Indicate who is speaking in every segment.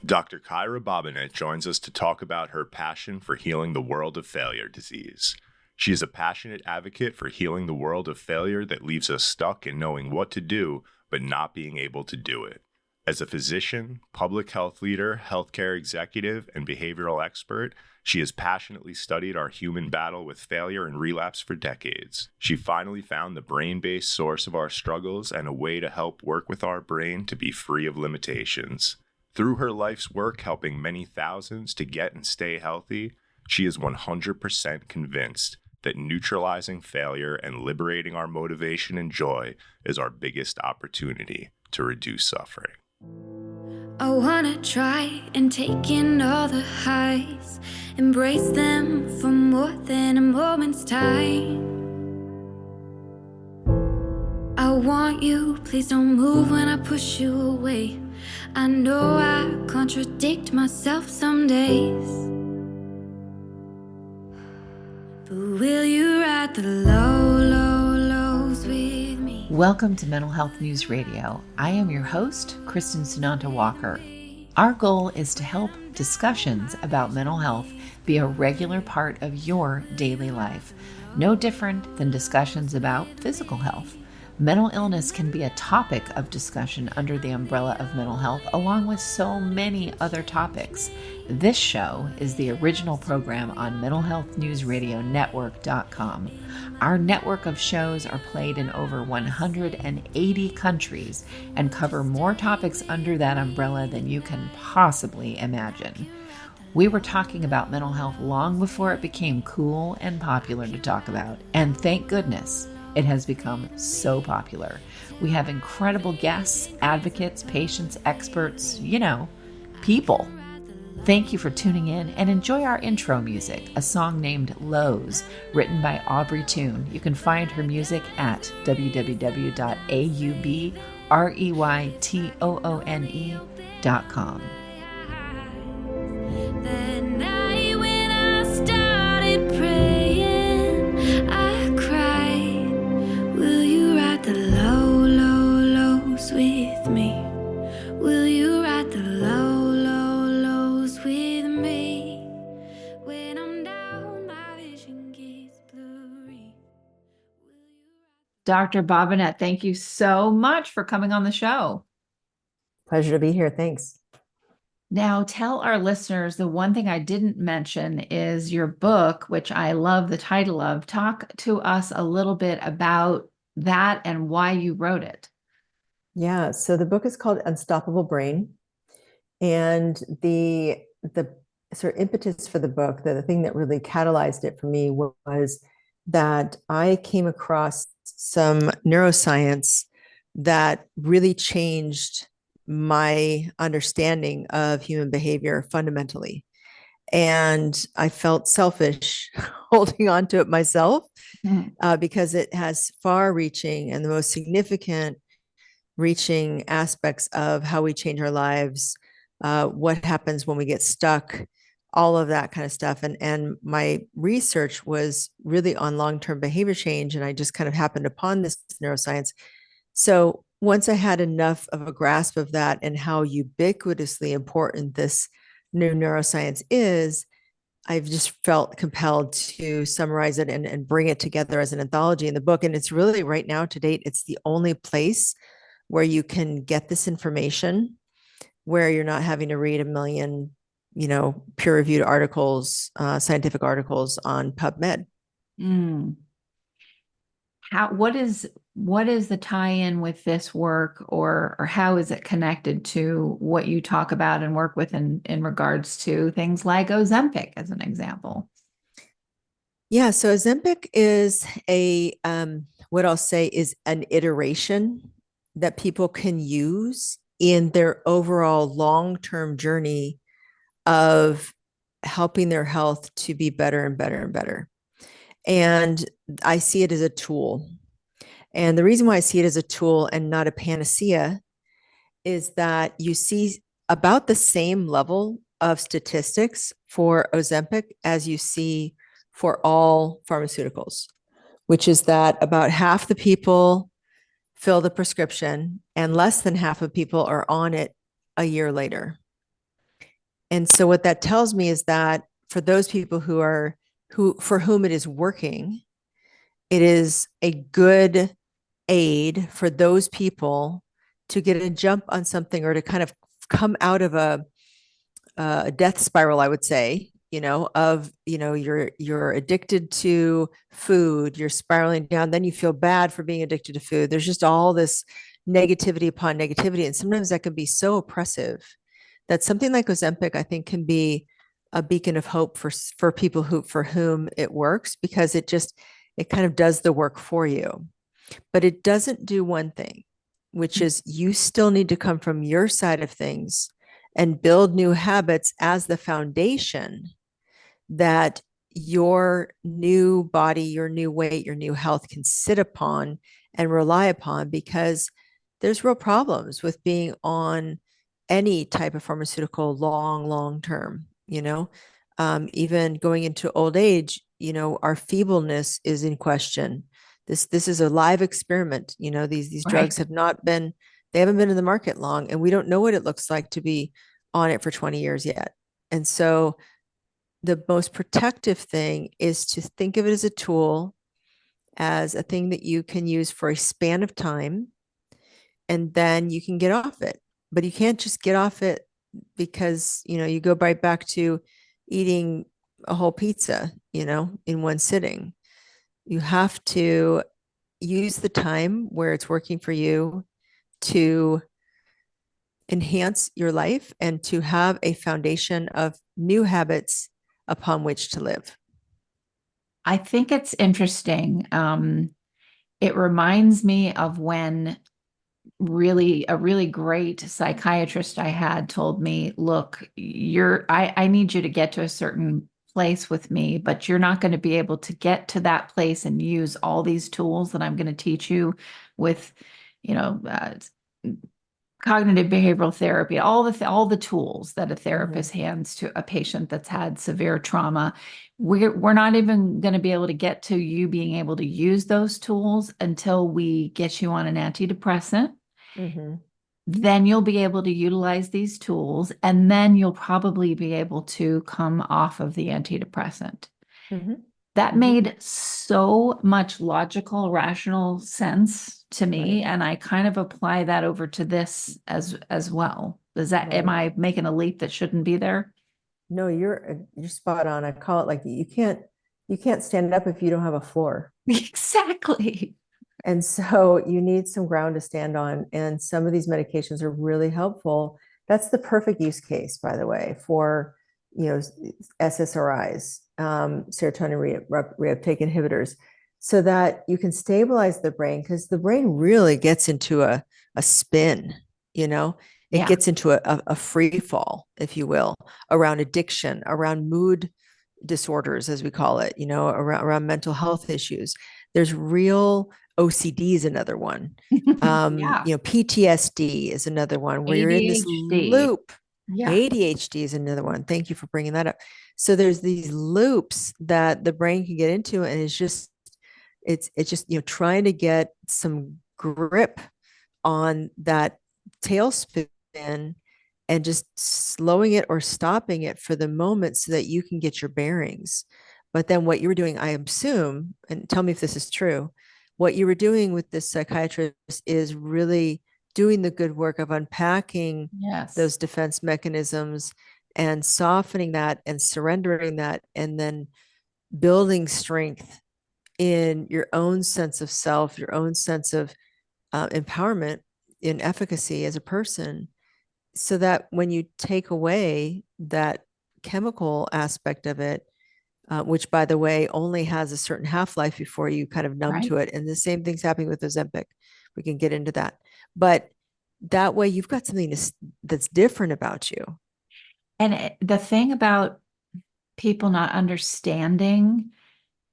Speaker 1: Dr. Kyra Bobinet joins us to talk about her passion for healing the world of failure disease. She is a passionate advocate for healing the world of failure that leaves us stuck in knowing what to do, but not being able to do it. As a physician, public health leader, healthcare executive, and behavioral expert, she has passionately studied our human battle with failure and relapse for decades. She finally found the brain-based source of our struggles and a way to help work with our brain to be free of limitations. Through her life's work helping many thousands to get and stay healthy, she is 100% convinced that neutralizing failure and liberating our motivation and joy is our biggest opportunity to reduce suffering.
Speaker 2: I wanna try and take in all the highs, embrace them for more than a moment's time. I want you, please don't move when I push you away. I know I contradict myself some days, but will you ride the lows with me?
Speaker 3: Welcome to Mental Health News Radio. I am your host, Kristen Sunanta Walker. Our goal is to help discussions about mental health be a regular part of your daily life, no different than discussions about physical health. Mental illness can be a topic of discussion under the umbrella of mental health, along with so many other topics. This show is the original program on mentalhealthnewsradionetwork.com. Our network of shows are played in over 180 countries and cover more topics under that umbrella than you can possibly imagine. We were talking about mental health long before it became cool and popular to talk about, and thank goodness it has become so popular. We have incredible guests, advocates, patients, experts, people. Thank you for tuning in and enjoy our intro music, a song named Lows, written by Aubrey Toon. You can find her music at www.aubreytoone.com.
Speaker 2: That night when I started praying, I cried, will you ride the lows with me? Will you ride the lows with me? When I'm down, my vision gets blurry.
Speaker 3: Dr. Bobinet, thank you so much for coming on the show.
Speaker 4: Pleasure to be here. Thanks.
Speaker 3: Now, tell our listeners, the one thing I didn't mention is your book, which I love the title of. Talk to us a little bit about that and why you wrote it.
Speaker 4: Yeah. So the book is called Unstoppable Brain. And the sort of impetus for the book, the thing that really catalyzed it for me was that I came across some neuroscience that really changed my understanding of human behavior fundamentally. And I felt selfish holding on to it myself because it has far reaching and the most significant reaching aspects of how we change our lives, what happens when we get stuck, all of that kind of stuff. And my research was really on long-term behavior change. And I just kind of happened upon this neuroscience. So once I had enough of a grasp of that and how ubiquitously important this new neuroscience is, I've just felt compelled to summarize it and bring it together as an anthology in the book. And it's really right now to date, it's the only place where you can get this information, where you're not having to read a million, peer-reviewed articles, scientific articles on PubMed.
Speaker 3: What is the tie-in with this work, or how is it connected to what you talk about and work with in regards to things like Ozempic, as an example?
Speaker 4: Yeah, so Ozempic is what I'll say is an iteration that people can use in their overall long-term journey of helping their health to be better and better and better. And I see it as a tool. And the reason why I see it as a tool and not a panacea is that you see about the same level of statistics for Ozempic as you see for all pharmaceuticals, which is that about half the people fill the prescription and less than half of people are on it a year later. And so what that tells me is that for those people for whom it is working, it is a good aid for those people to get a jump on something or to kind of come out of a death spiral, I would say, you're addicted to food, you're spiraling down, then you feel bad for being addicted to food. There's just all this negativity upon negativity. And sometimes that can be so oppressive that something like Ozempic, I think, can be a beacon of hope for people for whom it works, because it kind of does the work for you. But it doesn't do one thing, which is you still need to come from your side of things and build new habits as the foundation that your new body, your new weight, your new health can sit upon and rely upon, because there's real problems with being on any type of pharmaceutical long term, even going into old age, our feebleness is in question. This is a live experiment. These drugs
Speaker 3: Right.
Speaker 4: have not been, they haven't been in the market long, and we don't know what it looks like to be on it for 20 years yet. And so the most protective thing is to think of it as a tool, as a thing that you can use for a span of time, and then you can get off it. But you can't just get off it because, you go right back to eating a whole pizza, in one sitting. You have to use the time where it's working for you to enhance your life and to have a foundation of new habits upon which to live.
Speaker 3: I think it's interesting. It reminds me of when a really great psychiatrist I had told me, look, I need you to get to a certain place with me, but you're not going to be able to get to that place and use all these tools that I'm going to teach you with, you know, cognitive behavioral therapy, all the tools that a therapist hands to a patient that's had severe trauma. We're not even going to be able to get to you being able to use those tools until we get you on an antidepressant.
Speaker 4: Mm-hmm.
Speaker 3: Then you'll be able to utilize these tools, and then you'll probably be able to come off of the antidepressant.
Speaker 4: Mm-hmm.
Speaker 3: That
Speaker 4: Mm-hmm.
Speaker 3: made so much logical, rational sense to me,
Speaker 4: Right.
Speaker 3: and I kind of apply that over to this as well. Am
Speaker 4: Right.
Speaker 3: I making a leap that shouldn't be there?
Speaker 4: No, you're spot on. I call it like you can't stand up if you don't have a floor.
Speaker 3: Exactly.
Speaker 4: And so you need some ground to stand on. And some of these medications are really helpful. That's the perfect use case, by the way, for SSRIs, serotonin reuptake inhibitors, so that you can stabilize the brain, because the brain really gets into a spin, it
Speaker 3: Yeah.
Speaker 4: gets into a free fall, if you will, around addiction, around mood disorders, as we call it, around mental health issues. There's real OCD is another one.
Speaker 3: Yeah.
Speaker 4: PTSD is another one where you're in this
Speaker 3: ADHD.
Speaker 4: loop.
Speaker 3: Yeah.
Speaker 4: ADHD is another one. Thank you for bringing that up. So there's these loops that the brain can get into, and it's just trying to get some grip on that tailspin and just slowing it or stopping it for the moment so that you can get your bearings. But then what you were doing, I assume, and tell me if this is true, what you were doing with this psychiatrist is really doing the good work of unpacking
Speaker 3: Yes.
Speaker 4: those defense mechanisms and softening that and surrendering that, and then building strength in your own sense of self, your own sense of empowerment in efficacy as a person, so that when you take away that chemical aspect of it, which by the way only has a certain half-life before you kind of numb
Speaker 3: Right.
Speaker 4: to it, and the same thing's happening with Ozempic. We can get into that, but that way you've got something that's different about you.
Speaker 3: And the thing about people not understanding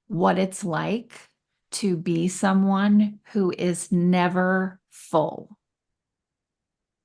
Speaker 3: what it's like to be someone who is never full.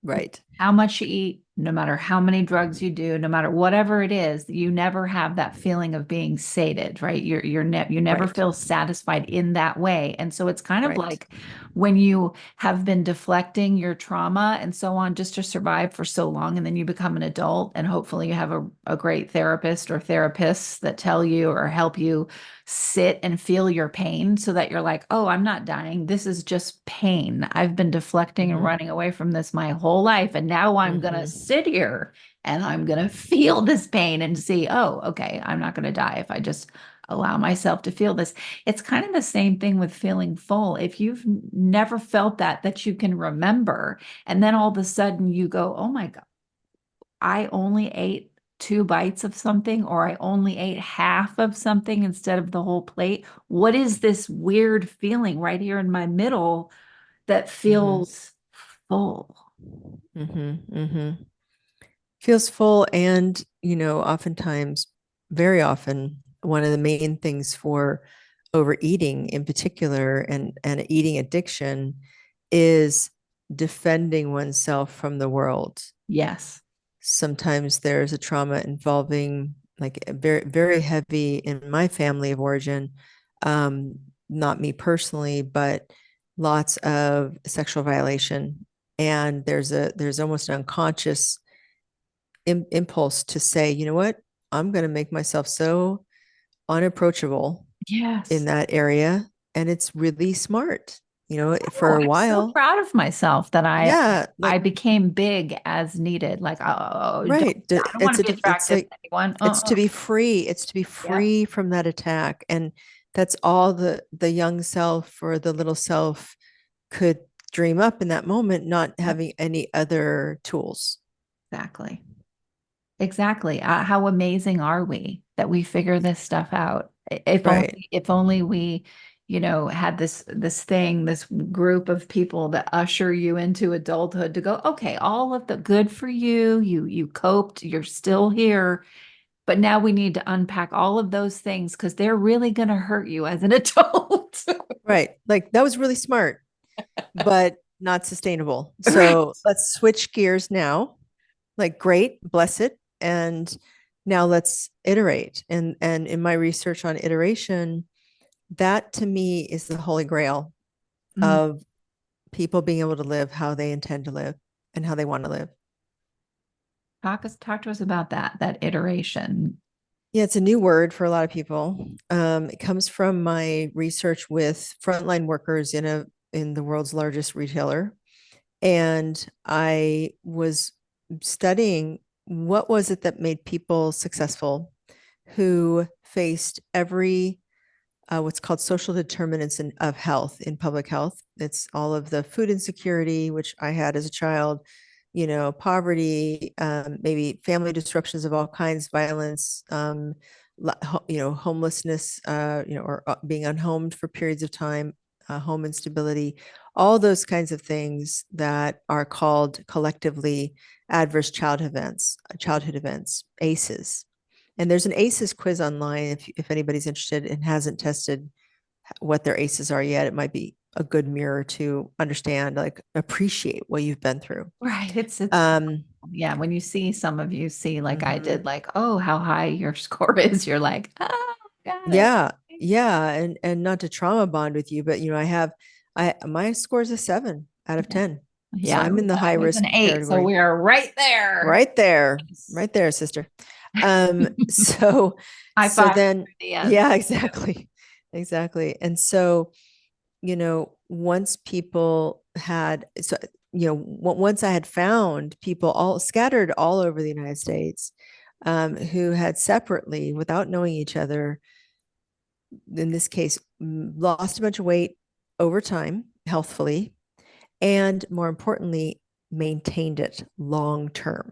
Speaker 4: Right.
Speaker 3: how much you eat, no matter how many drugs you do, no matter whatever it is, you never have that feeling of being sated, right? You never
Speaker 4: Right.
Speaker 3: feel satisfied in that way. And so it's kind of
Speaker 4: Right.
Speaker 3: like when you have been deflecting your trauma and so on just to survive for so long, and then you become an adult, and hopefully you have a great therapist or therapists that tell you or help you sit and feel your pain so that you're like, oh, I'm not dying. This is just pain. I've been deflecting and
Speaker 4: Hmm.
Speaker 3: running away from this my whole life. And now I'm going to
Speaker 4: Hmm.
Speaker 3: sit here and I'm going to feel this pain and see, oh, okay, I'm not going to die if I just allow myself to feel this. It's kind of the same thing with feeling full. If you've never felt that you can remember, and then all of a sudden you go, oh my God, I only ate 2 bites of something, or I only ate half of something instead of the whole plate. What is this weird feeling right here in my middle that
Speaker 4: Hmm.
Speaker 3: feels full?
Speaker 4: Hmm. Hmm. Feels full. And, oftentimes, very often, one of the main things for overeating in particular and eating addiction is defending oneself from the world.
Speaker 3: Yes.
Speaker 4: Sometimes there's a trauma involving, like, very, very heavy in my family of origin. Not me personally, but lots of sexual violation. And there's almost an unconscious impulse to say, you know what, I'm going to make myself so unapproachable in
Speaker 3: Yes.
Speaker 4: that area. And it's really smart,
Speaker 3: Oh,
Speaker 4: for a
Speaker 3: I'm so
Speaker 4: while.
Speaker 3: proud of myself that
Speaker 4: Yeah,
Speaker 3: I
Speaker 4: like,
Speaker 3: became big as needed. Like, oh,
Speaker 4: right.
Speaker 3: I don't want to be
Speaker 4: It's
Speaker 3: attracted to
Speaker 4: like,
Speaker 3: anyone.
Speaker 4: it's to be free. It's to be
Speaker 3: Yep.
Speaker 4: free from that attack. And that's all the young self or the little self could dream up in that moment, not
Speaker 3: Yep.
Speaker 4: having any other tools.
Speaker 3: Exactly. Exactly. How amazing are we that we figure this stuff out?
Speaker 4: Right.
Speaker 3: If only we, had this thing, this group of people that usher you into adulthood to go, okay, all of the good for you. You coped, you're still here, but now we need to unpack all of those things because they're really going to hurt you as an adult.
Speaker 4: Right. Like, that was really smart, but not sustainable.
Speaker 3: Right.
Speaker 4: So let's switch gears now. Like, great, bless it. And now let's iterate. And in my research on iteration, that to me is the holy grail
Speaker 3: Mm.
Speaker 4: of people being able to live how they intend to live and how they want to live.
Speaker 3: Talk to us about that iteration.
Speaker 4: Yeah, it's a new word for a lot of people. It comes from my research with frontline workers in the world's largest retailer. And I was studying what was it that made people successful who faced every what's called social determinants of health in public health. It's all of the food insecurity, which I had as a child, poverty, maybe family disruptions of all kinds, violence, homelessness, or being unhomed for periods of time, home instability, all those kinds of things that are called collectively adverse childhood events, ACEs. And there's an ACEs quiz online if anybody's interested and hasn't tested what their ACEs are yet. It might be a good mirror to understand, like, appreciate what you've been through.
Speaker 3: Right. It's
Speaker 4: Um,
Speaker 3: yeah, when you see some of you see like I did,
Speaker 4: mhm.
Speaker 3: like, oh, how high your score is, you're like, oh, got it.
Speaker 4: Yeah, yeah, and not to trauma bond with you, but I my score is a 7 out of 10, so
Speaker 3: Yeah,
Speaker 4: I'm in the high
Speaker 3: I was
Speaker 4: risk
Speaker 3: an 8, so
Speaker 4: category.
Speaker 3: we are right there.
Speaker 4: Right there,
Speaker 3: Yes.
Speaker 4: right there, sister. So
Speaker 3: High
Speaker 4: so
Speaker 3: five
Speaker 4: then,
Speaker 3: for the ends.
Speaker 4: yeah, exactly, exactly. And so, once people had, so, once I had found people all scattered all over the United States, who had separately, without knowing each other, in this case, lost a bunch of weight over time, healthfully, and more importantly, maintained it long term.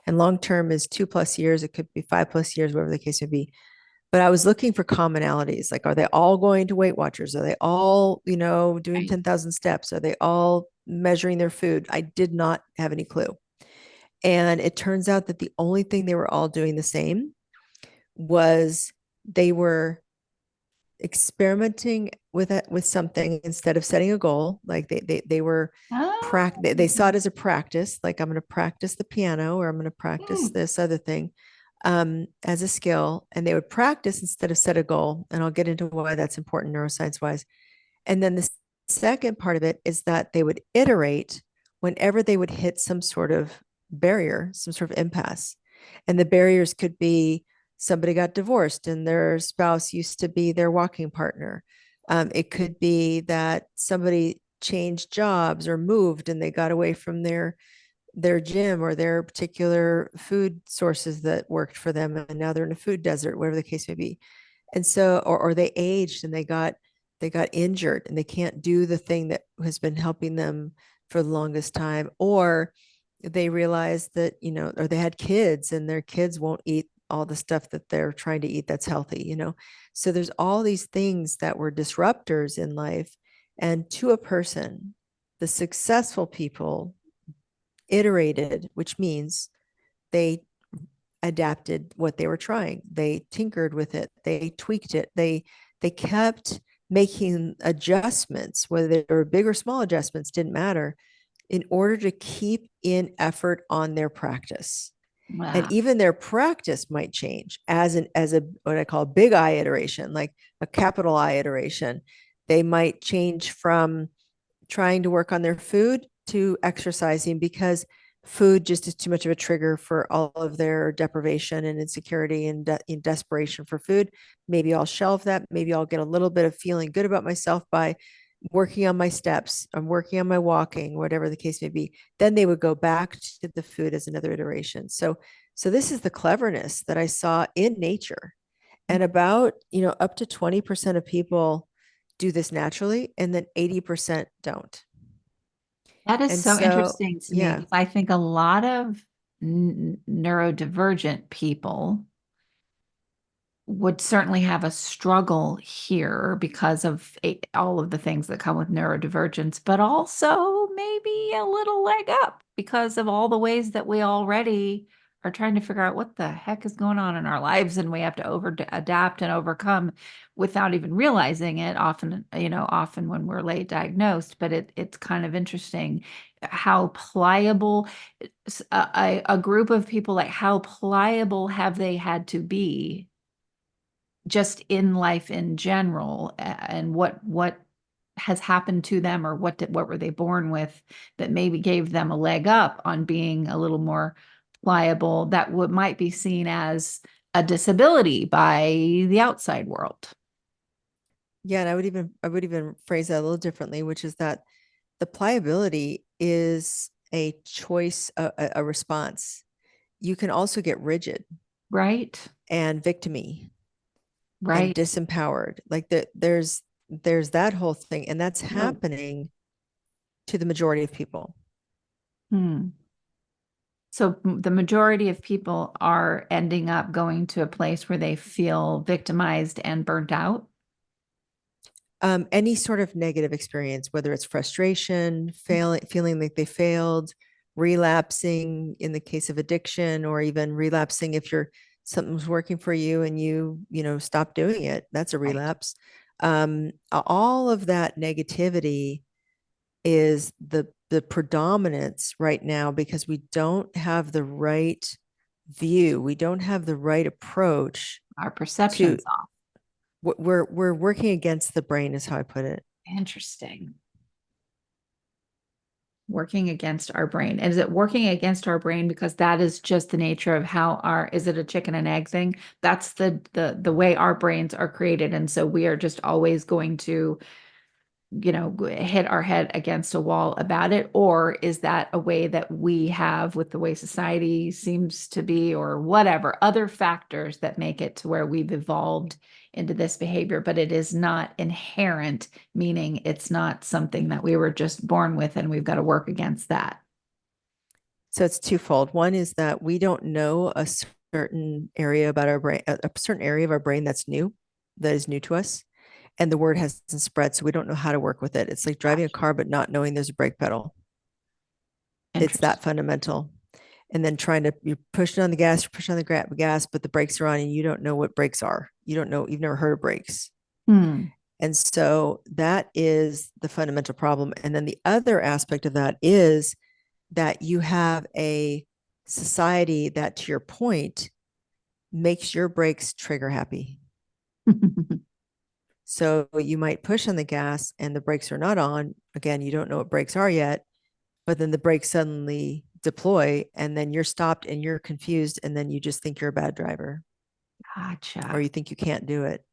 Speaker 4: And long term is 2+ years, it could be 5+ years, whatever the case may be. But I was looking for commonalities. Like, are they all going to Weight Watchers? Are they all, doing
Speaker 3: Right.
Speaker 4: 10,000 steps? Are they all measuring their food? I did not have any clue. And it turns out that the only thing they were all doing the same was they were experimenting with it, with something instead of setting a goal. Like they were they
Speaker 3: Oh,
Speaker 4: saw it as a practice, like I'm going to practice the piano, or I'm going to practice
Speaker 3: hmm.
Speaker 4: this other thing, as a skill, and they would practice instead of set a goal. And I'll get into why that's important neuroscience wise. And then the second part of it is that they would iterate whenever they would hit some sort of barrier, some sort of impasse. And the barriers could be somebody got divorced and their spouse used to be their walking partner. It could be that somebody changed jobs or moved and they got away from their gym or their particular food sources that worked for them, and now they're in a food desert, whatever the case may be. And so, or they aged and they got injured and they can't do the thing that has been helping them for the longest time, or they realized that, or they had kids and their kids won't eat all the stuff that they're trying to eat that's healthy. So there's all these things that were disruptors in life. And to a person, the successful people iterated, which means they adapted what they were trying. They tinkered with it. They tweaked it. They kept making adjustments, whether they were big or small adjustments, didn't matter, in order to keep in effort on their practice. And
Speaker 3: Wow.
Speaker 4: even their practice might change as a what I call a big I iteration, like a capital I iteration. They might change from trying to work on their food to exercising, because food just is too much of a trigger for all of their deprivation and insecurity and in desperation for food. Maybe I'll shelve that. Maybe I'll get a little bit of feeling good about myself by working on my steps. I'm working on my walking, whatever the case may be. Then they would go back to the food as another iteration. So this is the cleverness that I saw in nature. And about, up to 20% of people do this naturally, and then 80% don't.
Speaker 3: That is
Speaker 4: And
Speaker 3: so
Speaker 4: so,
Speaker 3: interesting to me
Speaker 4: yeah,
Speaker 3: because I think a lot of neurodivergent people would certainly have a struggle here because of all of the things that come with neurodivergence, but also maybe a little leg up because of all the ways that we already are trying to figure out what the heck is going on in our lives, and we have to adapt and overcome without even realizing it. Often when we're late diagnosed, but it's kind of interesting how pliable a group of people, like how pliable have they had to be just in life in general, and what has happened to them, or what were they born with that maybe gave them a leg up on being a little more pliable, that would might be seen as a disability by the outside world.
Speaker 4: yeah, and I would even phrase that a little differently, which is that the pliability is a choice, a response. You can also get rigid
Speaker 3: Right.
Speaker 4: and victimy and
Speaker 3: Right.
Speaker 4: disempowered. Like there's that whole thing, and that's
Speaker 3: Well,
Speaker 4: happening to the majority of people.
Speaker 3: hmm. So the majority of people are ending up going to a place where they feel victimized and burnt out.
Speaker 4: Any sort of negative experience, whether it's frustration, feeling like they failed, relapsing in the case of addiction, or even relapsing if something's working for you and stop doing it. That's a
Speaker 3: Right.
Speaker 4: relapse. All of that negativity is the predominance right now, because we don't have the right view. We don't have the right approach
Speaker 3: Our
Speaker 4: to
Speaker 3: perception's off.
Speaker 4: we're working against the brain, is how I put it.
Speaker 3: Interesting. Working against our brain. And is it working against our brain because that is just the nature of how is it a chicken and egg thing? That's the way our brains are created. And so we are just always going to hit our head against a wall about it? Or is that a way that we have, with the way society seems to be, or whatever, other factors that make it to where we've evolved into this behavior, but it is not inherent, meaning it's not something that we were just born with and we've got to work against that.
Speaker 4: So it's twofold. One is that we don't know a certain area about our brain, a certain area of our brain that is new to us. And the word hasn't spread, so we don't know how to work with it. It's like driving a car, but not knowing there's a brake pedal. It's
Speaker 3: Interesting.
Speaker 4: that fundamental. And then you're pushing on the gas, you're pushing on the gas, but the brakes are on and you don't know what brakes are. You don't know, you've never heard of brakes.
Speaker 3: Hmm.
Speaker 4: And so that is the fundamental problem. And then the other aspect of that is that you have a society that, to your point, makes your brakes trigger happy. So you might push on the gas and the brakes are not on. Again, you don't know what brakes are yet, but then the brakes suddenly deploy and then you're stopped and you're confused. And then you just think you're a bad driver or
Speaker 3: Gotcha.
Speaker 4: you think you can't do it.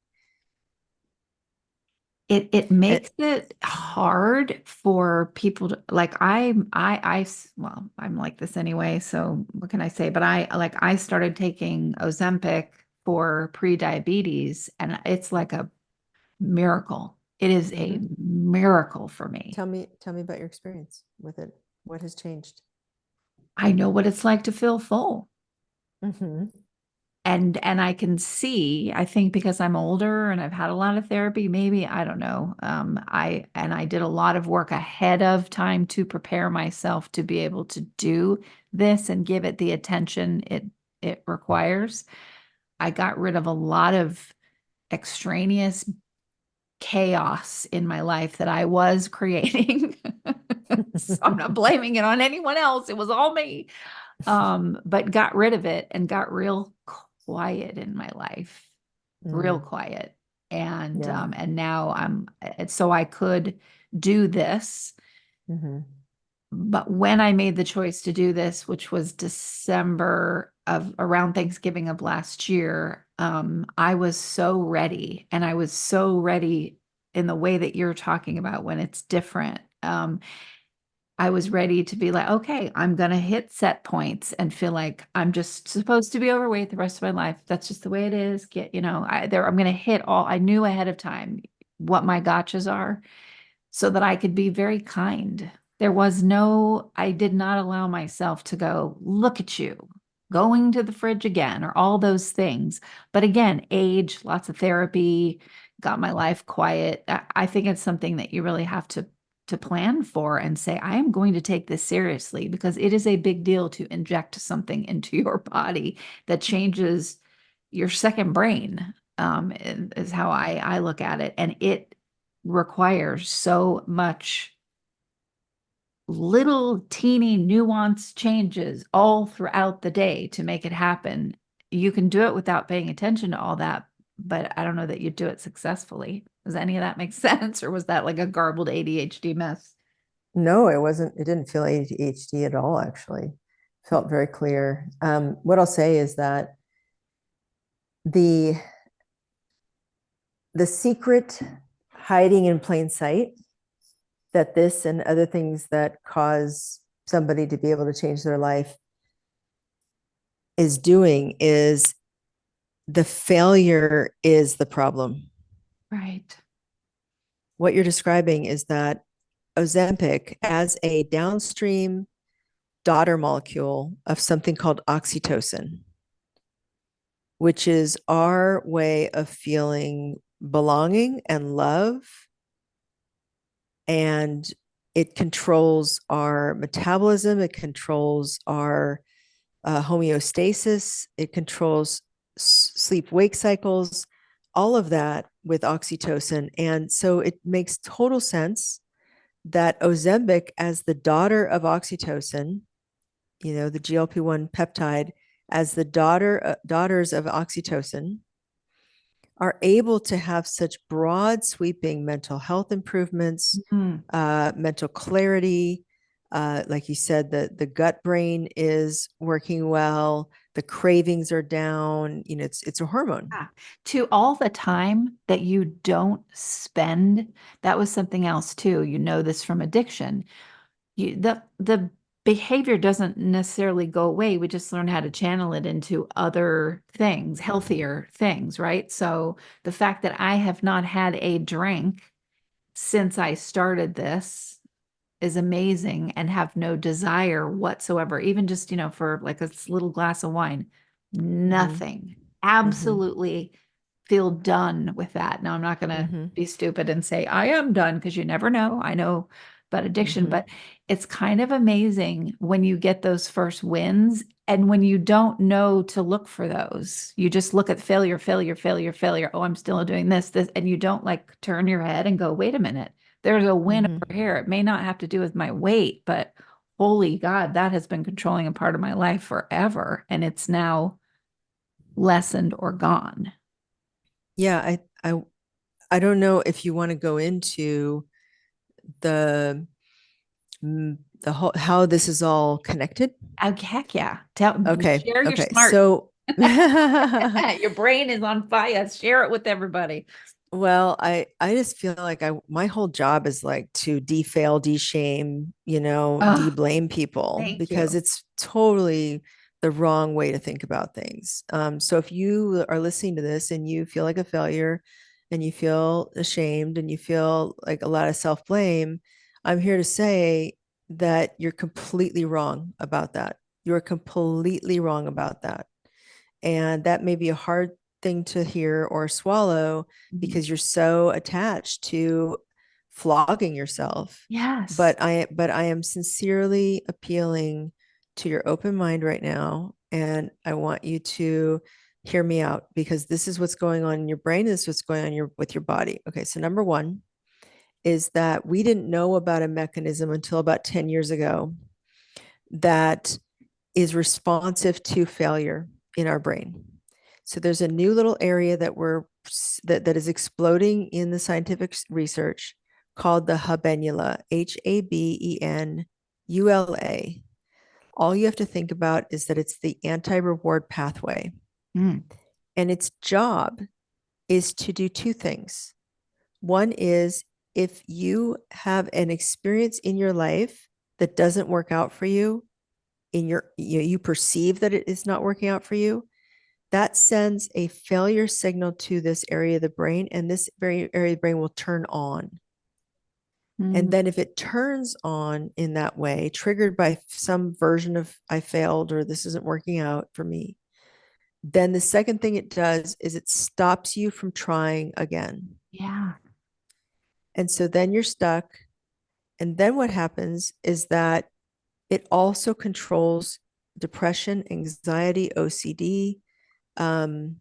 Speaker 3: It
Speaker 4: And,
Speaker 3: makes it hard for people to like well, I'm like this anyway, so what can I say? But I started taking Ozempic for pre-diabetes and it's like a miracle. It is a
Speaker 4: mm-hmm.
Speaker 3: miracle for me.
Speaker 4: Tell me about your experience with it. What has changed?
Speaker 3: I know what it's like to feel full.
Speaker 4: Mm-hmm.
Speaker 3: And I can see, I think because I'm older and I've had a lot of therapy, maybe, I don't know. I did a lot of work ahead of time to prepare myself to be able to do this and give it the attention it requires. I got rid of a lot of extraneous chaos in my life that I was creating. So I'm not blaming it on anyone else. It was all me. But got rid of it and got real quiet in my life, real
Speaker 4: Mm,
Speaker 3: quiet.
Speaker 4: yeah.
Speaker 3: And now so I could do this.
Speaker 4: Mm-hmm.
Speaker 3: But when I made the choice to do this, which was December of around Thanksgiving of last year, I was so ready. And I was so ready in the way that you're talking about when it's different. I was ready to be like, okay, I'm going to hit set points and feel like I'm just supposed to be overweight the rest of my life. That's just the way it is. I'm going to hit all, I knew ahead of time what my gotchas are so that I could be very kind. I did not allow myself to go, look at you going to the fridge again or all those things. But again, age, lots of therapy, got my life quiet. I think it's something that you really have to plan for and say, I am going to take this seriously because it is a big deal to inject something into your body that changes your second brain, is how I look at it. And it requires so much little teeny nuance changes all throughout the day to make it happen. You can do it without paying attention to all that, but I don't know that you do it successfully. Does any of that make sense? Or was that like a garbled ADHD mess?
Speaker 4: No, it wasn't. It didn't feel ADHD at all, actually. Felt very clear. What I'll say is that the the secret hiding in plain sight that this and other things that cause somebody to be able to change their life is doing is the failure is the problem.
Speaker 3: Right.
Speaker 4: What you're describing is that Ozempic, as a downstream daughter molecule of something called oxytocin, which is our way of feeling belonging and love. And it controls our metabolism, it controls our homeostasis, it controls sleep wake cycles, all of that with oxytocin. And so it makes total sense that Ozempic, as the daughter of oxytocin, the GLP-1 peptide, as the daughters of oxytocin, are able to have such broad sweeping mental health improvements,
Speaker 3: Mhm.
Speaker 4: mental clarity. Like you said, the gut brain is working well, the cravings are down. It's a hormone.
Speaker 3: Yeah. To all the time that you don't spend, that was something else too. You know this from addiction. The behavior doesn't necessarily go away. We just learn how to channel it into other things, healthier things, right? So the fact that I have not had a drink since I started this is amazing and have no desire whatsoever, even just, for like a little glass of wine,
Speaker 4: Mm-hmm.
Speaker 3: nothing.
Speaker 4: Mm-hmm.
Speaker 3: Absolutely feel done with that. Now, I'm not going to
Speaker 4: Mm-hmm.
Speaker 3: be stupid and say I am done because you never know. I know about addiction,
Speaker 4: Mm-hmm.
Speaker 3: but it's kind of amazing when you get those first wins And when you don't know to look for those, you just look at failure, failure, failure, failure. Oh, I'm still doing this, and you don't like turn your head and go, wait a minute, there's a win over here. It may not have to do with my weight, but holy God, that has been controlling a part of my life forever. And it's now lessened or gone.
Speaker 4: Yeah, I don't know if you want to go into the the whole how this is all connected.
Speaker 3: Oh, heck yeah.
Speaker 4: Okay.
Speaker 3: Share your
Speaker 4: Okay.
Speaker 3: smart.
Speaker 4: So
Speaker 3: Your brain is on fire. Share it with everybody.
Speaker 4: well, I just feel like my whole job is like to defail, de-shame,
Speaker 3: Oh,
Speaker 4: de-blame people
Speaker 3: thank
Speaker 4: because
Speaker 3: you.
Speaker 4: it's totally the wrong way to think about things. So if you are listening to this and you feel like a failure and you feel ashamed and you feel like a lot of self-blame, I'm here to say that you're completely wrong about that. You're completely wrong about that. And that may be a hard thing to hear or swallow
Speaker 3: Mhm.
Speaker 4: because you're so attached to flogging yourself.
Speaker 3: Yes.
Speaker 4: But I am sincerely appealing to your open mind right now. And I want you to hear me out because this is what's going on in your brain. This is what's going on with your body. Okay. So number one is that we didn't know about a mechanism until about 10 years ago that is responsive to failure in our brain. So there's a new little area that is exploding in the scientific research called the habenula, Habenula. All you have to think about is that it's the anti-reward pathway.
Speaker 3: Mm,
Speaker 4: And its job is to do two things. One is if you have an experience in your life that doesn't work out for you, you perceive that it is not working out for you, that sends a failure signal to this area of the brain, and this very area of the brain will turn on. And
Speaker 3: mm,
Speaker 4: then if it turns on in that way, triggered by some version of I failed or this isn't working out for me, then the second thing it does is it stops you from trying again.
Speaker 3: yeah.
Speaker 4: And so then you're stuck. And then what happens is that it also controls depression, anxiety, OCD, in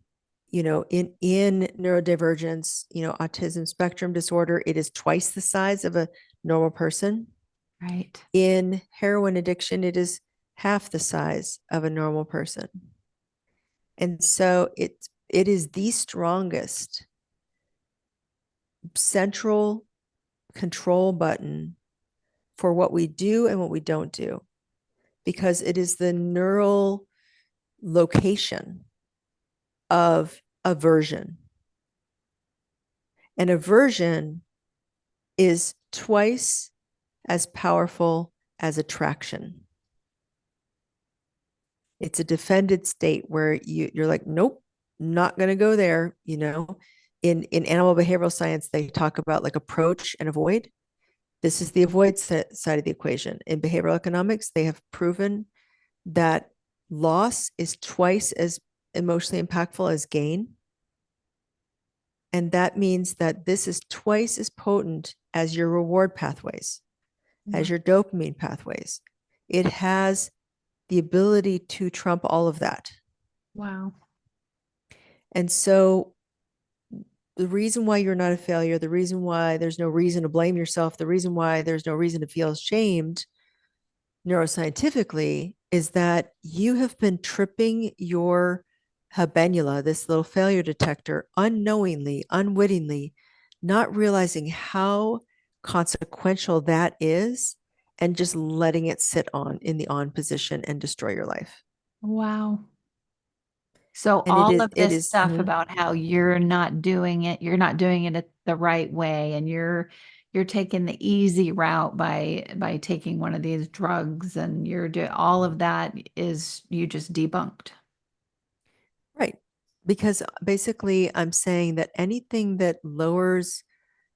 Speaker 4: neurodivergence, autism spectrum disorder, it is twice the size of a normal person.
Speaker 3: Right.
Speaker 4: In heroin addiction, it is half the size of a normal person. And so it is the strongest central control button for what we do and what we don't do, because it is the neural location of aversion. And aversion is twice as powerful as attraction. It's a defended state where you're like, nope, not going to go there. In animal behavioral science, they talk about like approach and avoid. This is the avoid side of the equation. In behavioral economics, they have proven that loss is twice as emotionally impactful as gain. And that means that this is twice as potent as your reward pathways, as your dopamine pathways. It has the ability to trump all of that.
Speaker 3: Wow.
Speaker 4: And so the reason why you're not a failure, the reason why there's no reason to blame yourself, the reason why there's no reason to feel ashamed neuroscientifically is that you have been tripping your habenula, this little failure detector, unknowingly, unwittingly, not realizing how consequential that is, and just letting it sit on in the on position and destroy your life.
Speaker 3: Wow. So
Speaker 4: And
Speaker 3: all of
Speaker 4: it
Speaker 3: this
Speaker 4: is,
Speaker 3: stuff about how you're not doing it the right way, and you're taking the easy route by taking one of these drugs, and you're doing all of that is you just debunked.
Speaker 4: right. Because basically, I'm saying that anything that lowers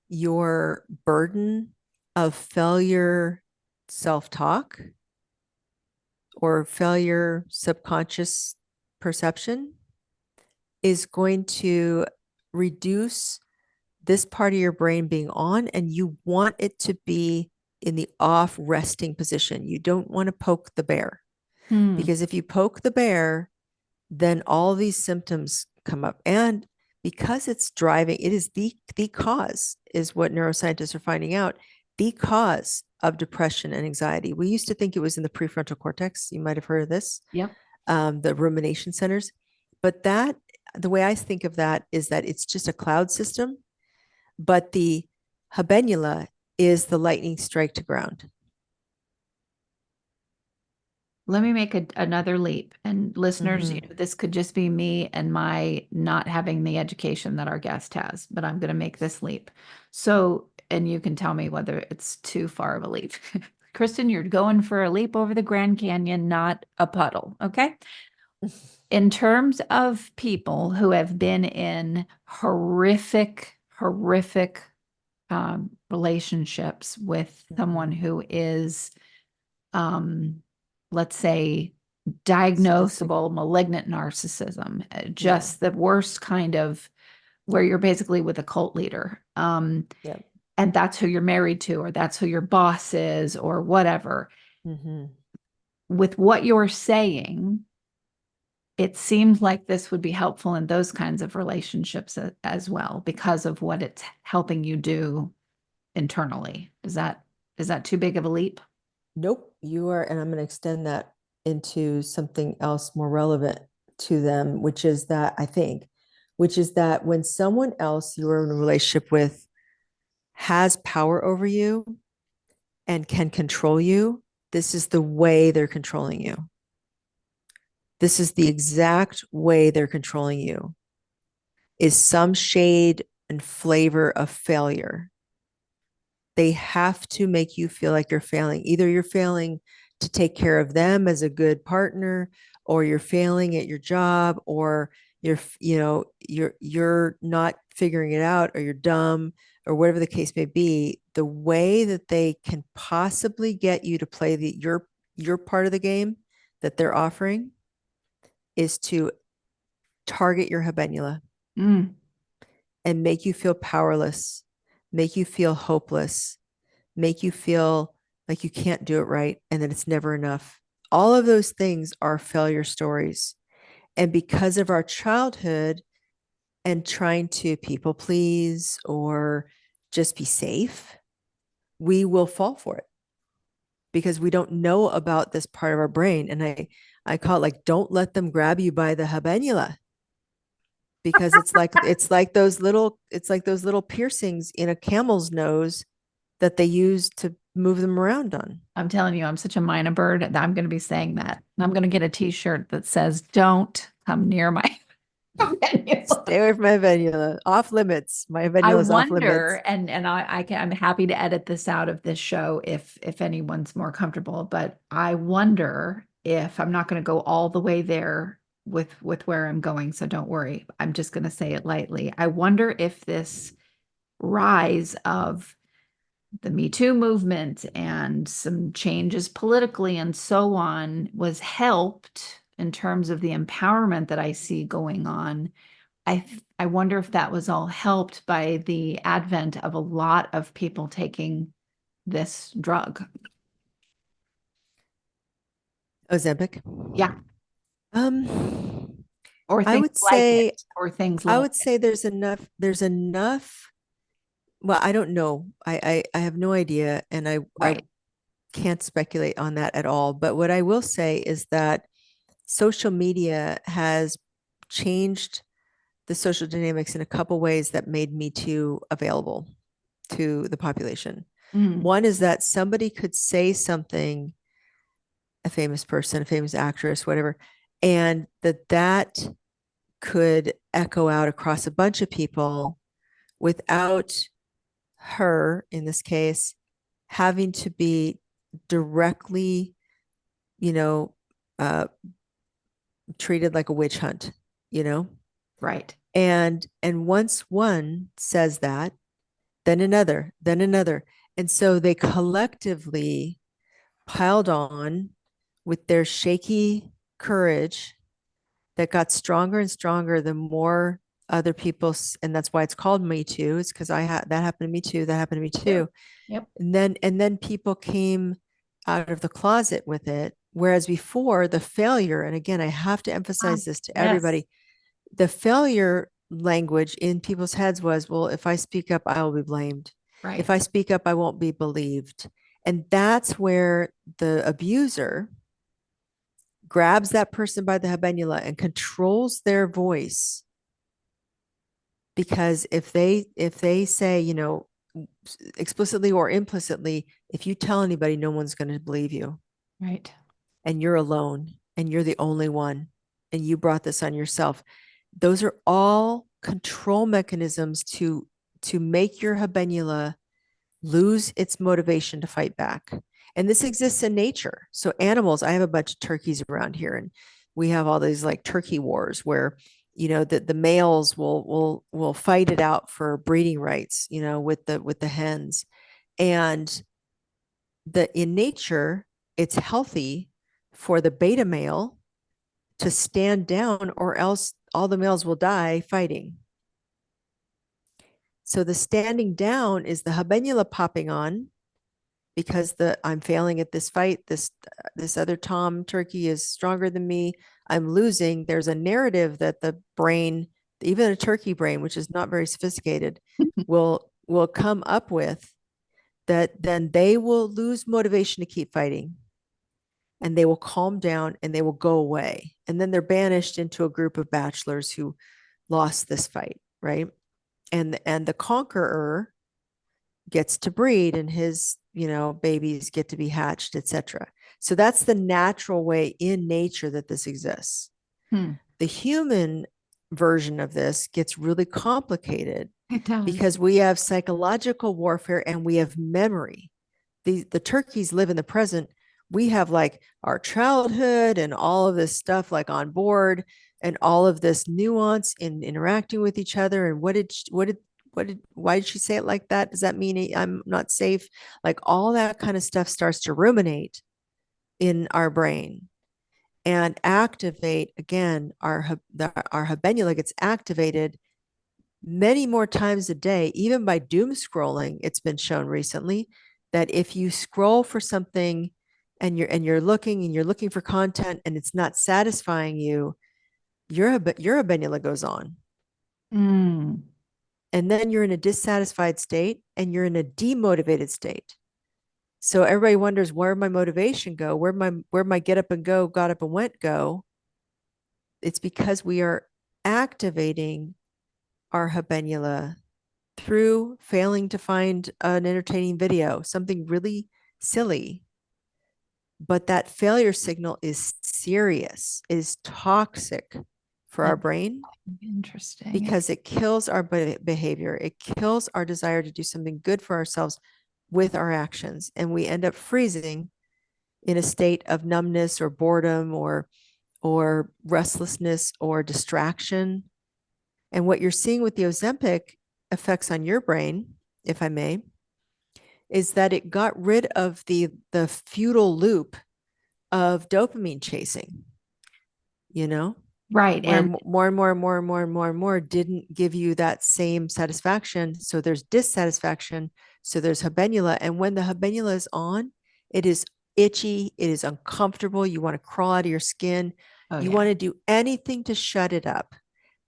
Speaker 4: your burden of failure self talk or failure subconscious perception is going to reduce this part of your brain being on, and you want it to be in the off resting position. You don't want to poke the bear. Because if you poke the bear, then all these symptoms come up. And because it's driving, it is the cause, is what neuroscientists are finding out, the cause of depression and anxiety. We used to think it was in the prefrontal cortex. You might have heard of this.
Speaker 3: Yep.
Speaker 4: The rumination centers. But that, the way I think of that is that it's just a cloud system, but the habenula is the lightning strike to ground.
Speaker 3: Let me make another leap. And listeners, you know, this could just be me and my not having the education that our guest has, but I'm going to make this leap. So, and you can tell me whether it's too far of a leap. Kristen, you're going for a leap over the Grand Canyon, not a puddle. Okay. In terms of people who have been in horrific relationships with someone who is, let's say, diagnosable malignant narcissism, just the worst kind of, where you're basically with a cult leader. And that's who you're married to, or that's who your boss is, or whatever. With what you're saying, it seems like this would be helpful in those kinds of relationships as well, because of what it's helping you do internally. Is that too big of a leap?
Speaker 4: Nope, you are, and I'm going to extend that into something else more relevant to them, which is that when someone else you're in a relationship with has power over you and can control you, this is the way they're controlling you. This is the exact way they're controlling you, is some shade and flavor of failure. They have to make you feel like you're failing. Either you're failing to take care of them as a good partner, or you're failing at your job, or you're not figuring it out, or you're dumb, or whatever the case may be. The way that they can possibly get you to play your part of the game that they're offering is to target your habenula and make you feel powerless, make you feel hopeless, make you feel like you can't do it right, and that it's never enough. All of those things are failure stories. And because of our childhood and trying to people please or just be safe, we will fall for it because we don't know about this part of our brain. And I call it like, don't let them grab you by the habenula, because it's like those little piercings in a camel's nose that they use to move them around on.
Speaker 3: I'm telling you, I'm such a minor bird that I'm going to be saying that. I'm going to get a t-shirt that says, don't come near my habenula.
Speaker 4: Stay away from my habenula. Off limits. My habenula is off limits.
Speaker 3: And I'm happy to edit this out of this show if anyone's more comfortable, but I wonder if, I'm not going to go all the way there with where I'm going, so don't worry. I'm just going to say it lightly. I wonder if this rise of the Me Too movement and some changes politically and so on was helped in terms of the empowerment that I see going on. I wonder if that was all helped by the advent of a lot of people taking this drug.
Speaker 4: Ozempic?
Speaker 3: Yeah. Or
Speaker 4: I would
Speaker 3: like
Speaker 4: say,
Speaker 3: it, or things like
Speaker 4: I would say there's enough. Well, I don't know. I have no idea. And I can't speculate on that at all. But what I will say is that social media has changed the social dynamics in a couple ways that made Me Too available to the population. One is that somebody could say something, a famous person, a famous actress, whatever, and that could echo out across a bunch of people without her, in this case, having to be directly, treated like a witch hunt,
Speaker 3: Right.
Speaker 4: And once one says that, then another. And so they collectively piled on with their shaky courage that got stronger and stronger the more other people, and that's why it's called Me Too. It's because that happened to me too. That happened to me too.
Speaker 3: Yep.
Speaker 4: And then people came out of the closet with it, Whereas before, the failure, and again, I have to emphasize this to
Speaker 3: Yes.
Speaker 4: everybody, the failure language in people's heads was, well, if I speak up, I will be blamed.
Speaker 3: Right.
Speaker 4: If I speak up, I won't be believed. And that's where the abuser grabs that person by the habenula and controls their voice. Because if they say, you know, explicitly or implicitly, if you tell anybody, no one's going to believe you.
Speaker 3: Right.
Speaker 4: And you're alone and you're the only one and you brought this on yourself. Those are all control mechanisms to make your habenula lose its motivation to fight back. And this exists in nature. So animals, I have a bunch of turkeys around here, and we have all these like turkey wars where, you know, the males will fight it out for breeding rights, you know, with the hens. And in nature, it's healthy for the beta male to stand down, or else all the males will die fighting. So the standing down is the habenula popping on because I'm failing at this fight. This other tom turkey is stronger than me. I'm losing. There's a narrative that the brain, even a turkey brain, which is not very sophisticated, will come up with, that then they will lose motivation to keep fighting, and they will calm down and they will go away. And then they're banished into a group of bachelors who lost this fight, right? And the conqueror gets to breed, and his, you know, babies get to be hatched, etc. So that's the natural way in nature that this exists. The human version of this gets really complicated because we have psychological warfare and we have memory. The turkeys live in the present. We have like our childhood and all of this stuff like on board, and all of this nuance in interacting with each other. And why did she say it like that? Does that mean I'm not safe? Like all that kind of stuff starts to ruminate in our brain and activate again. Our habenula gets activated many more times a day, even by doom scrolling. It's been shown recently that if you scroll for something and you're looking for content and it's not satisfying you, your habenula goes on. And then you're in a dissatisfied state and you're in a demotivated state. So everybody wonders, where'd my motivation go? Where'd my get up and go, got up and went go? It's because we are activating our habenula through failing to find an entertaining video, something really silly. But that failure signal is serious, is toxic for our brain.
Speaker 3: Interesting.
Speaker 4: Because it kills our behavior. It kills our desire to do something good for ourselves with our actions. And we end up freezing in a state of numbness or boredom or restlessness or distraction. And what you're seeing with the Ozempic effects on your brain, if I may, is that it got rid of the futile loop of dopamine chasing, you know?
Speaker 3: Right.
Speaker 4: Where
Speaker 3: And
Speaker 4: more didn't give you that same satisfaction. So there's dissatisfaction. So there's habenula. And when the habenula is on, it is itchy. It is uncomfortable. You want to crawl out of your skin. You want to do anything to shut it up.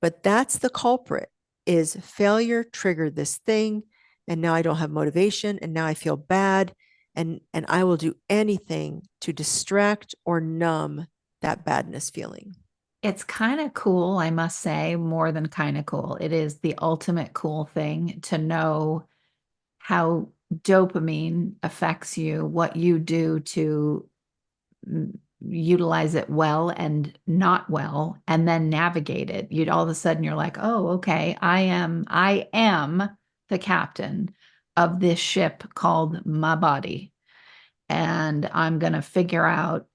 Speaker 4: But that's the culprit, is failure triggered this thing. And now I don't have motivation. And now I feel bad. And I will do anything to distract or numb that badness feeling.
Speaker 3: it's kind of cool, I must say, more than kind of cool. It is the ultimate cool thing to know how dopamine affects you, what you do to utilize it well and not well, and then navigate it. You'd all of a sudden you're like, oh, okay, I am the captain of this ship called my body. And I'm going to figure out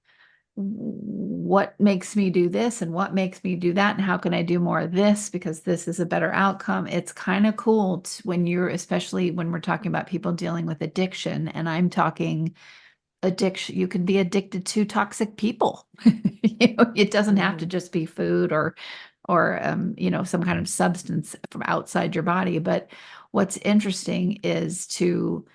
Speaker 3: what makes me do this and what makes me do that, and how can I do more of this because this is a better outcome. It's kind of cool when you're, especially when we're talking about people dealing with addiction, and I'm talking addiction, you can be addicted to toxic people. It doesn't have to just be food or some kind of substance from outside your body. But what's interesting is to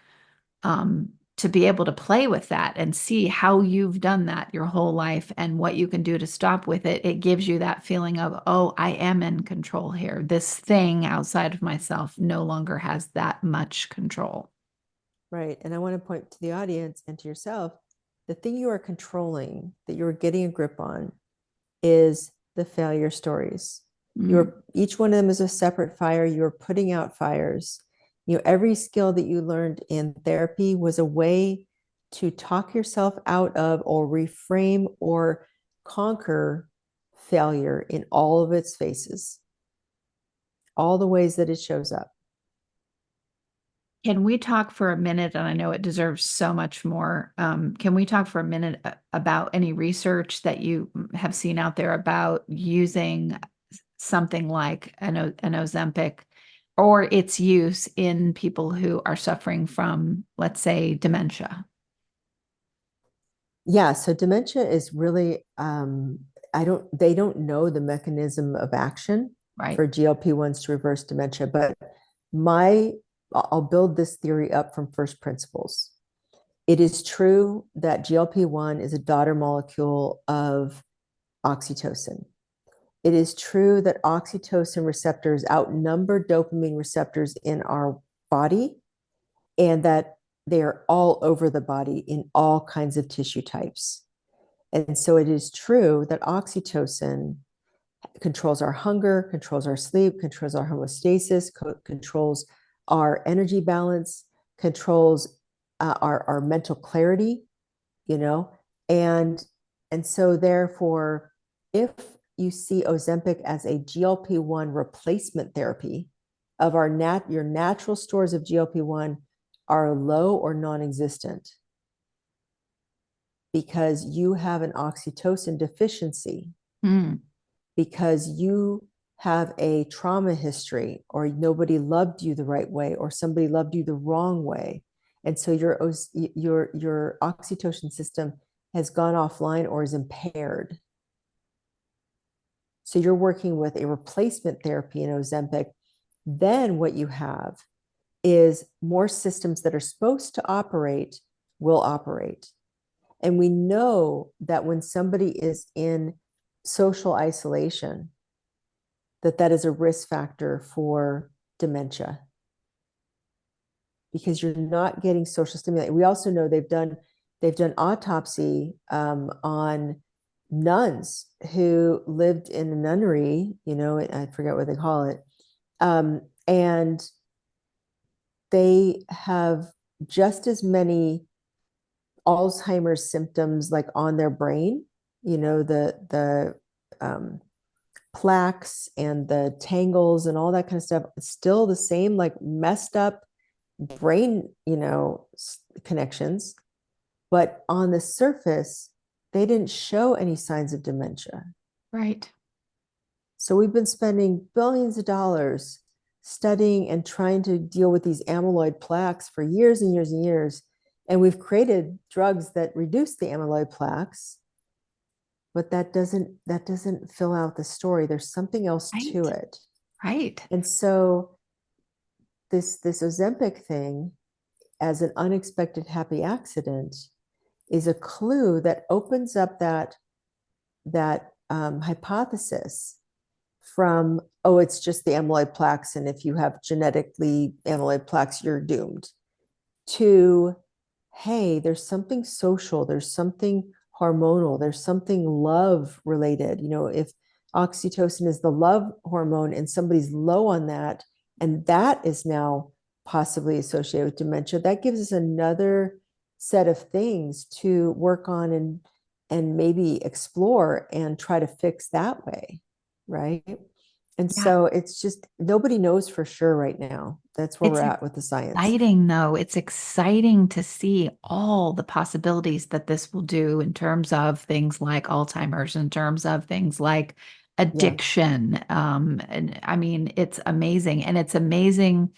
Speaker 3: to be able to play with that and see how you've done that your whole life and what you can do to stop with it, it gives you that feeling of, oh, I am in control here. This thing outside of myself no longer has that much control.
Speaker 4: Right. And I want to point to the audience and to yourself, the thing you are controlling, that you're getting a grip on, is the failure stories. Each one of them is a separate fire. You're putting out fires. Every skill that you learned in therapy was a way to talk yourself out of or reframe or conquer failure in all of its faces, all the ways that it shows up.
Speaker 3: Can we talk for a minute? And I know it deserves so much more. Can we talk for a minute about any research that you have seen out there about using something like an Ozempic or its use in people who are suffering from, let's say, dementia?
Speaker 4: Yeah, so dementia is really they don't know the mechanism of action for GLP-1s to reverse dementia, but I'll build this theory up from first principles. It is true that GLP-1 is a daughter molecule of oxytocin. It is true that oxytocin receptors outnumber dopamine receptors in our body, and that they are all over the body in all kinds of tissue types. And so it is true that oxytocin controls our hunger, controls our sleep, controls our homeostasis, controls our energy balance, controls our mental clarity, and so therefore, if you see Ozempic as a GLP-1 replacement therapy of your natural stores of GLP-1 are low or non-existent because you have an oxytocin deficiency, because you have a trauma history, or nobody loved you the right way, or somebody loved you the wrong way. And so your oxytocin system has gone offline or is impaired. So you're working with a replacement therapy in Ozempic. Then what you have is more systems that are supposed to operate will operate. And we know that when somebody is in social isolation, that is a risk factor for dementia, because you're not getting social stimuli. We also know they've done autopsy on nuns who lived in a nunnery, I forget what they call it, and they have just as many Alzheimer's symptoms like on their brain, the plaques and the tangles and all that kind of stuff. It's still the same, like messed up brain, connections, but on the surface, they didn't show any signs of dementia.
Speaker 3: Right.
Speaker 4: So we've been spending billions of dollars studying and trying to deal with these amyloid plaques for years and years and years. And we've created drugs that reduce the amyloid plaques, but that doesn't fill out the story. There's something else to it.
Speaker 3: Right.
Speaker 4: And so this Ozempic thing, as an unexpected happy accident, is a clue that opens up that hypothesis from, oh, it's just the amyloid plaques, and if you have genetically amyloid plaques, you're doomed, to, hey, there's something social, there's something hormonal, there's something love related. If oxytocin is the love hormone and somebody's low on that, and that is now possibly associated with dementia, that gives us another set of things to work on and maybe explore and try to fix that way, right? And so it's just, nobody knows for sure right now. That's where we're at with the science.
Speaker 3: Exciting, though. It's exciting to see all the possibilities that this will do in terms of things like Alzheimer's, in terms of things like addiction. And I mean, it's amazing. And it's amazing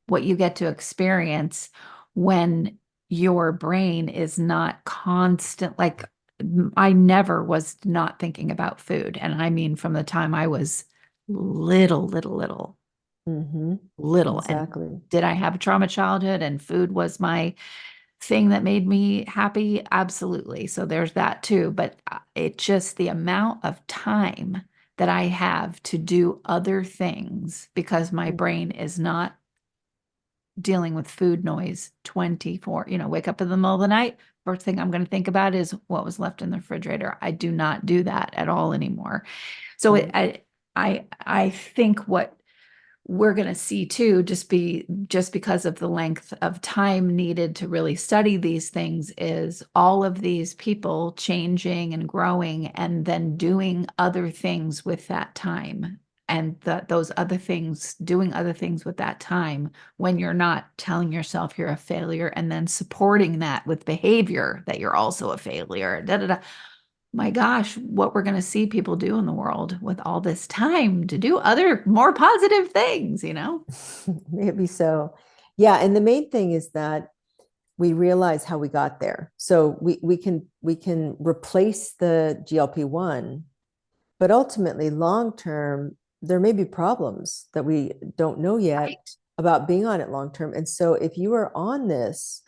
Speaker 3: what you get to experience when your brain is not constant. Like, I never was not thinking about food. And I mean, from the time I was little.
Speaker 4: Mm-hmm.
Speaker 3: Little.
Speaker 4: Exactly.
Speaker 3: And did I have a trauma childhood and food was my thing that made me happy? Absolutely. So there's that too. But it just the amount of time that I have to do other things because my brain is not dealing with food noise 24, wake up in the middle of the night. First thing I'm going to think about is what was left in the refrigerator. I do not do that at all anymore. So
Speaker 4: Right.
Speaker 3: I think what we're going to see too, just because of the length of time needed to really study these things, is all of these people changing and growing and then doing other things with that time. And those other things, doing other things with that time when you're not telling yourself you're a failure and then supporting that with behavior that you're also a failure. Da, da, da. My gosh, what we're going to see people do in the world with all this time to do other more positive things.
Speaker 4: Maybe so. Yeah. And the main thing is that we realize how we got there. So we can replace the GLP-1, but ultimately long term, there may be problems that we don't know yet
Speaker 3: Right.
Speaker 4: about being on it long term. And so if you are on this,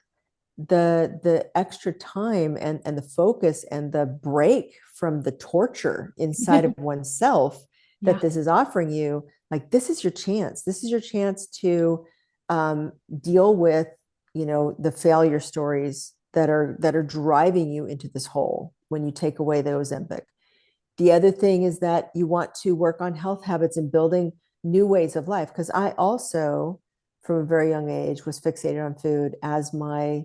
Speaker 4: the extra time and the focus and the break from the torture inside of oneself
Speaker 3: Yeah.
Speaker 4: that this is offering you, like this is your chance. This is your chance to deal with, the failure stories that are driving you into this hole when you take away the Ozempic. The other thing is that you want to work on health habits and building new ways of life. Because I also, from a very young age, was fixated on food as my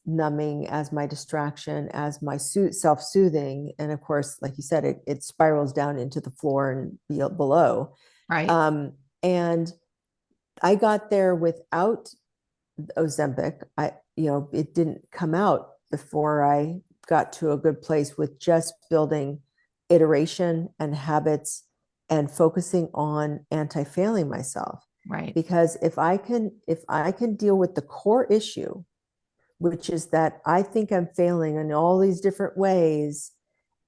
Speaker 4: numbing, as my distraction, as my self-soothing. And of course, like you said, it spirals down into the floor and below.
Speaker 3: Right.
Speaker 4: And I got there without Ozempic. It didn't come out before I got to a good place with just building iteration and habits and focusing on anti-failing myself.
Speaker 3: Right.
Speaker 4: Because if I can deal with the core issue, which is that I think I'm failing in all these different ways,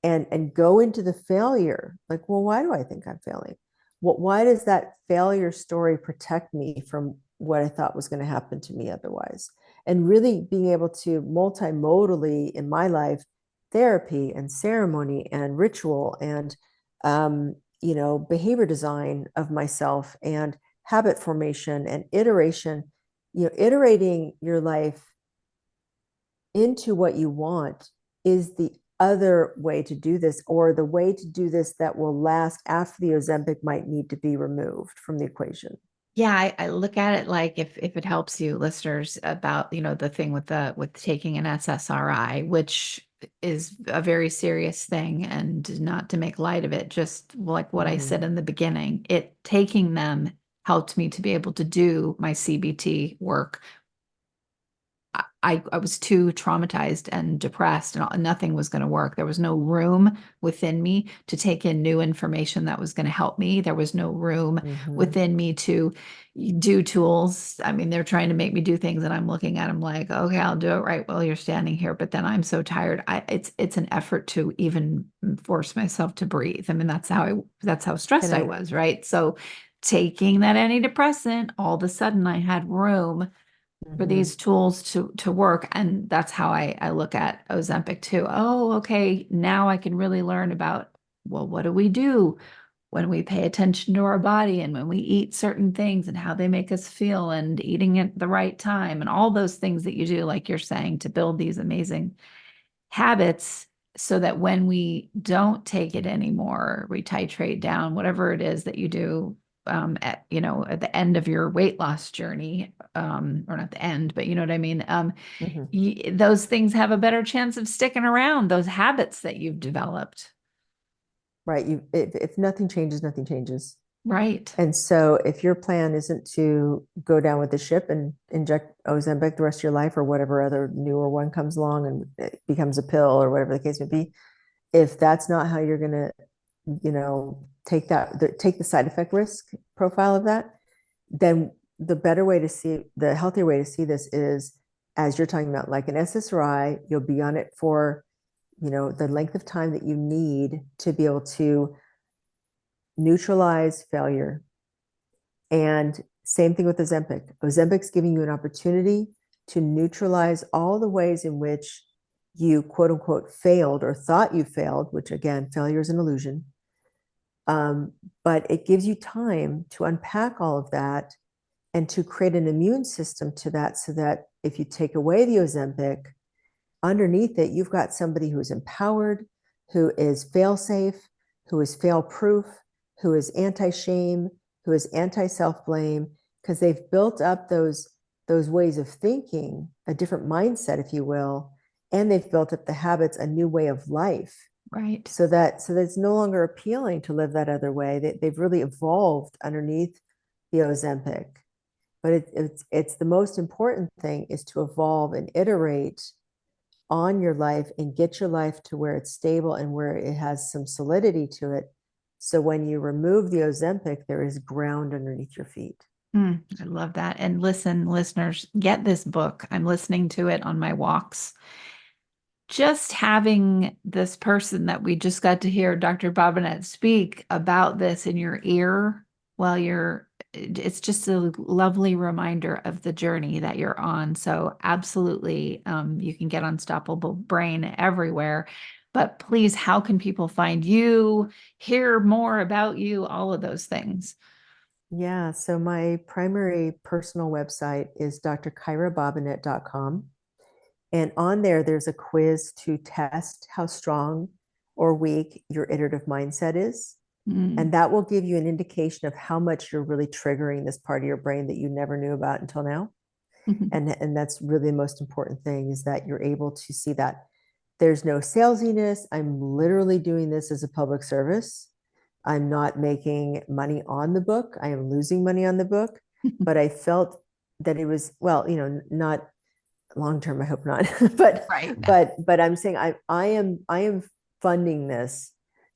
Speaker 4: and go into the failure, like, well, why do I think I'm failing? Why does that failure story protect me from what I thought was going to happen to me otherwise? And really being able to multimodally in my life, therapy and ceremony and ritual and behavior design of myself and habit formation and iteration, iterating your life into what you want is the other way to do this, or the way to do this that will last after the Ozempic might need to be removed from the equation.
Speaker 3: Yeah, I look at it like if it helps you, listeners, about the thing with taking an SSRI, which is a very serious thing, and not to make light of it, just like what I said in the beginning, it taking them helped me to be able to do my CBT work. I was too traumatized and depressed, and nothing was going to work. There was no room within me to take in new information that was going to help me. There was no room within me to do tools. I mean, they're trying to make me do things, and I'm looking at them like, okay, I'll do it right while you're standing here. But then I'm so tired. It's an effort to even force myself to breathe. I mean, that's how stressed I was, right? So taking that antidepressant, all of a sudden I had room for these tools to work. And that's how I look at Ozempic too. Oh, okay, now I can really learn about, well, what do we do when we pay attention to our body and when we eat certain things and how they make us feel, and eating at the right time and all those things that you do, like you're saying, to build these amazing habits, so that when we don't take it anymore, we titrate down, whatever it is that you do at the end of your weight loss journey, or not the end, but you know what I mean? Those things have a better chance of sticking around, those habits that you've developed.
Speaker 4: Right. If nothing changes, nothing changes.
Speaker 3: Right.
Speaker 4: And so if your plan isn't to go down with the ship and inject Ozempic the rest of your life, or whatever other newer one comes along and it becomes a pill or whatever the case may be, if that's not how you're going to, take the side effect risk profile of that, then the healthier way to see this is, as you're talking about, like an SSRI, you'll be on it for, the length of time that you need to be able to neutralize failure. And same thing with Ozempic. Ozempic's giving you an opportunity to neutralize all the ways in which you quote unquote failed or thought you failed, which again, failure is an illusion. But it gives you time to unpack all of that and to create an immune system to that, so that if you take away the Ozempic, underneath it, you've got somebody who is empowered, who is fail-safe, who is fail-proof, who is anti-shame, who is anti-self-blame, because they've built up those ways of thinking, a different mindset, if you will, and they've built up the habits, a new way of life.
Speaker 3: Right.
Speaker 4: So that it's no longer appealing to live that other way. They've really evolved underneath the Ozempic. But it's the most important thing is to evolve and iterate on your life and get your life to where it's stable and where it has some solidity to it. So when you remove the Ozempic, there is ground underneath your feet.
Speaker 3: I love that. And listen, listeners, get this book. I'm listening to it on my walks. Just having this person that we just got to hear, Dr. Bobinet, speak about this in your ear while it's just a lovely reminder of the journey that you're on. So absolutely, you can get Unstoppable Brain everywhere. But please, how can people find you, hear more about you, all of those things?
Speaker 4: Yeah, so my primary personal website is drkyrabobinet.com. And on there, there's a quiz to test how strong or weak your iterative mindset is. And that will give you an indication of how much you're really triggering this part of your brain that you never knew about until now. And that's really the most important thing, is that you're able to see that there's no salesiness. I'm literally doing this as a public service. I'm not making money on the book. I am losing money on the book, but I felt that it was, well, not long-term, I hope not, but
Speaker 3: Right.
Speaker 4: but I'm saying I am funding this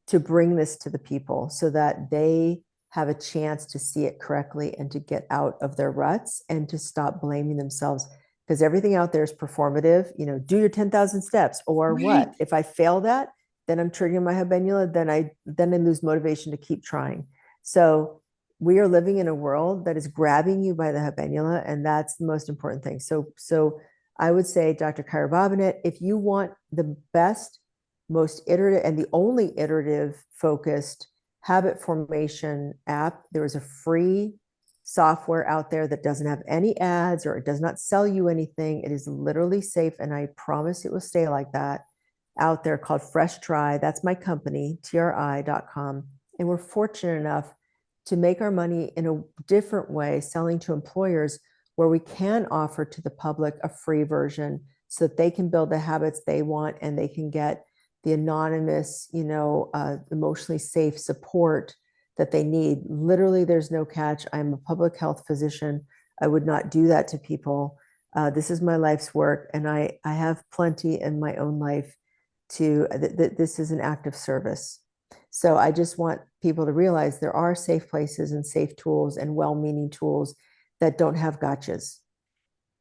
Speaker 4: to bring this to the people so that they have a chance to see it correctly and to get out of their ruts and to stop blaming themselves, because everything out there is performative. Do your 10,000 steps, or
Speaker 3: Right.
Speaker 4: what? If I fail that, then I'm triggering my habenula, then I lose motivation to keep trying. So we are living in a world that is grabbing you by the habenula, and that's the most important thing. So I would say, Dr. Kyra Bobinet, if you want the best, most iterative, and the only iterative focused habit formation app, there is a free software out there that doesn't have any ads, or it does not sell you anything. It is literally safe, and I promise it will stay like that, out there, called Fresh Try. That's my company, tri.com. And we're fortunate enough to make our money in a different way, selling to employers, where we can offer to the public a free version so that they can build the habits they want, and they can get the anonymous, emotionally safe support that they need. Literally, there's no catch. I'm a public health physician. I would not do that to people. This is my life's work, and I have plenty in my own life this is an act of service. So I just want people to realize there are safe places and safe tools and well-meaning tools that don't have gotchas.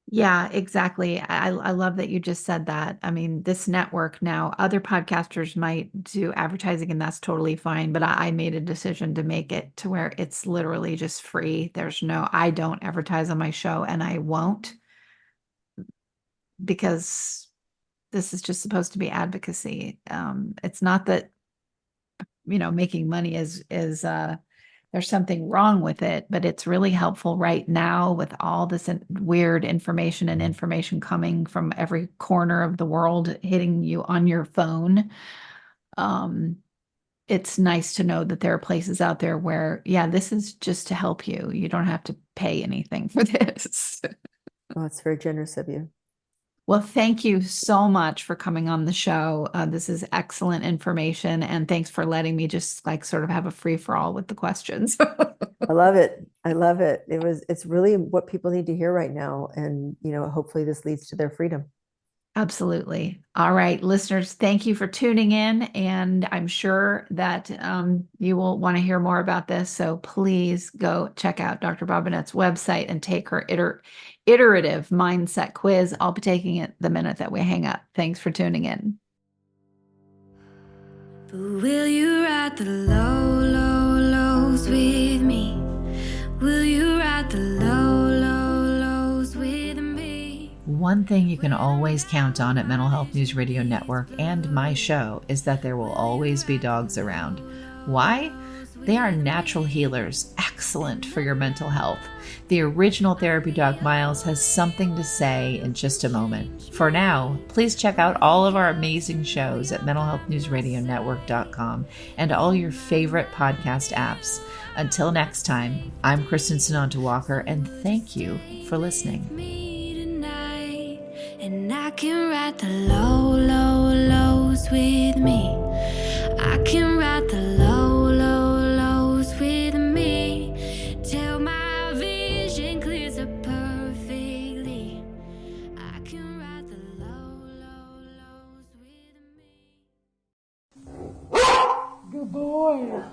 Speaker 3: Yeah, exactly. I love that you just said that. I mean, this network now, other podcasters might do advertising, and that's totally fine. But I made a decision to make it to where it's literally just free. I don't advertise on my show, and I won't, because this is just supposed to be advocacy. It's not that, making money is there's something wrong with it, but it's really helpful right now with all this weird information and information coming from every corner of the world, hitting you on your phone. It's nice to know that there are places out there where, yeah, this is just to help you. You don't have to pay anything for this.
Speaker 4: Well, it's very generous of you.
Speaker 3: Well, thank you so much for coming on the show. This is excellent information, and thanks for letting me just sort of have a free for all with the questions.
Speaker 4: I love it. I love it. It's really what people need to hear right now. And, hopefully this leads to their freedom.
Speaker 3: Absolutely. All right, listeners, thank you for tuning in. And I'm sure that you will want to hear more about this. So please go check out Dr. Bobinet's website and take her iterative mindset quiz. I'll be taking it the minute that we hang up. Thanks for tuning in.
Speaker 2: But will you ride the low, low, lows with me? Will you ride the low, low, lows with me?
Speaker 3: one thing you can always count on at Mental Health News Radio Network and my show is that there will always be dogs around. Why? They are natural healers, excellent for your mental health. The original therapy dog Miles has something to say in just a moment. For now, please check out all of our amazing shows at mentalhealthnewsradionetwork.com and all your favorite podcast apps. Until next time, I'm Kristen Sananta Walker, and thank you for listening.
Speaker 2: And I can write the low, low, lows with me. I can write the low, low, lows with me. Till my vision clears up perfectly. I can write the low, low, lows with me.
Speaker 5: Good boy.